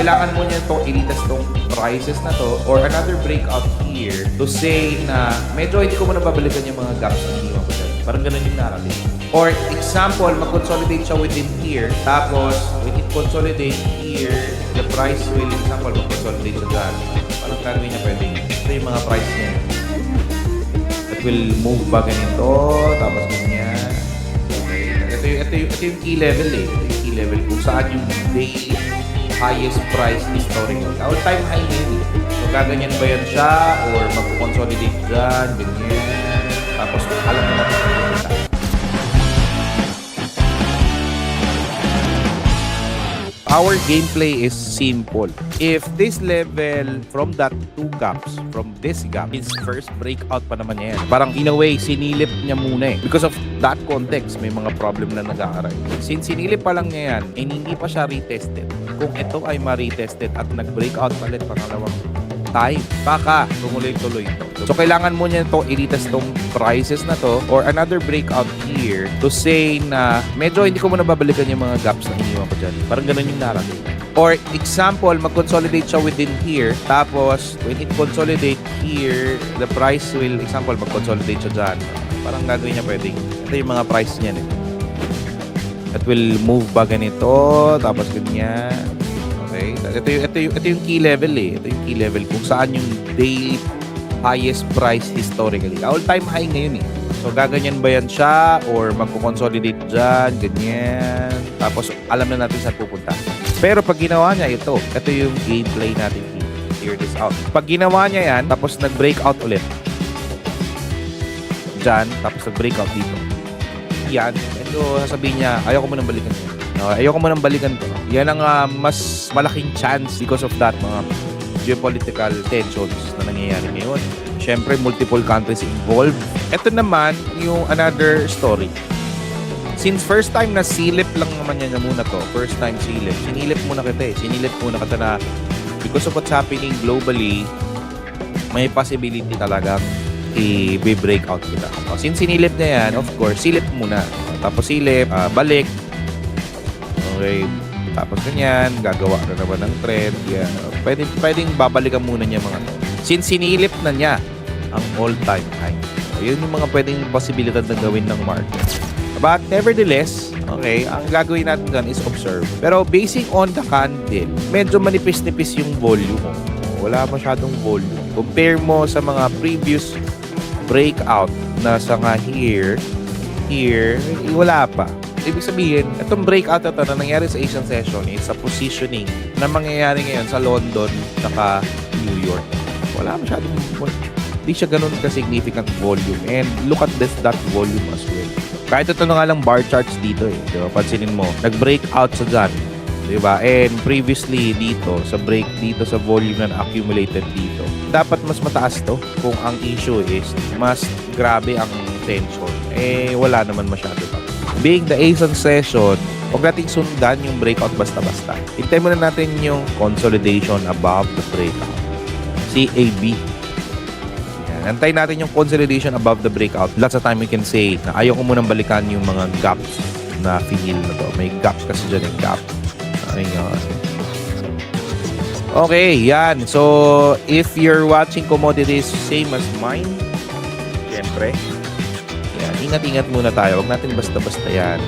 kailangan mo niya itong ilitas tong prices na to or another breakout here to say na medyo hindi ko muna babalikan yung mga gaps na iniwan ko dyan. Parang ganun yung narrative. Or example, mag-consolidate siya within here. Tapos, when it consolidate here, the price will, example, mag-consolidate siya dyan. Parang gagawin niya pwede. Ito yung mga price niya. It will move ba ganito, tapos ganyan. Okay. Ito yung key level eh. Ito yung key level kung saan yung daily highest price historical. All time high na yun eh. So, gaganyan ba yan siya or mag-consolidate dyan, ganyan. Tapos, alam mo natin sa pupunta. Our gameplay is simple. If this level from that two gaps, from this gap, is first breakout pa naman yan. Parang in a way, sinilip niya muna eh. Because of that context, may mga problem na nag-aaral. Since sinilip pa lang niya yan, and hindi pa siya retested. Kung ito ay ma-retested at nag-breakout palit pangalawang time, baka tumuloy-tuloy ito. So, kailangan mo niya itong ilitas tong prices na to or another breakout here to say na medyo hindi ko muna babalikan yung mga gaps na iniwan ko dyan. Parang ganun yung narrative. Or example, mag-consolidate siya within here. Tapos, when it consolidate here, the price will, example, mag-consolidate siya dyan. Parang gagawin niya pwedeng. Ito yung mga price niya. It will move ba ganito, tapos ganyan. Okay? Ito yung key level eh. Ito yung key level kung saan yung daily highest price historically. All time high ngayon eh. So, gaganyan ba yan siya or magko-consolidate dyan, ganyan. Tapos, alam na natin saan pupunta. Pero pag ginawa niya ito yung gameplay natin. Hear this out. Pag ginawa niya yan, tapos nag-breakout ulit. Dyan, tapos nag-breakout dito. Yan. Ito, sasabihin niya, ayaw ko mo nang balikan ito. Ayaw ko mo nang balikan to. Yan ang mas malaking chance because of that, mga geopolitical tensions na nangyayari ngayon. Siyempre, multiple countries involved. Ito naman, yung another story. Since first time na silip lang naman yan muna to, first time silip, sinilip muna kita eh. Sinilip muna kita na because of what's happening globally, may possibility talagang i-break out kita. Since sinilip niya yan, of course, silip muna. Tapos silip, balik. Okay. Tapos ganyan, gagawa na naman ng trend. Yan. Pwedeng babalikan muna niya mga to. Since sinilip na niya ang all-time high. So, yun yung mga pwedeng posibilidad na gawin ng market. But nevertheless, okay, ang gagawin natin dyan is observe. Pero basing on the candle, medyo manipis-nipis yung volume mo. Wala masyadong volume. Compare mo sa mga previous breakout na sa nga here, wala pa. Ibig sabihin, itong breakout na ito na nangyari sa Asian session is sa positioning na mangyayari ngayon sa London saka New York. Wala masyadong, hindi siya ganun ka-significant volume. And look at that volume as well. Kahit ito na nga lang bar charts dito eh. Diba? Pansinin mo, nag-breakout sa dyan. Diba? And previously dito, sa break dito sa volume na accumulated dito. Dapat mas mataas to kung ang issue is mas grabe ang tension. Eh, wala naman masyado pa. Being the Asian session, huwag nating sundan yung breakout basta-basta. Hintay muna natin yung consolidation above the breakout. CAB. Yan. Antay natin yung consolidation above the breakout. Lots of time we can say na ayaw ko munang balikan yung mga gaps na feel na to. May gaps kasi dyan yung gap. Ayun. Okay, yan. So, if you're watching commodities same as mine, syempre, yan, ingat-ingat muna tayo. Huwag natin basta-basta yan.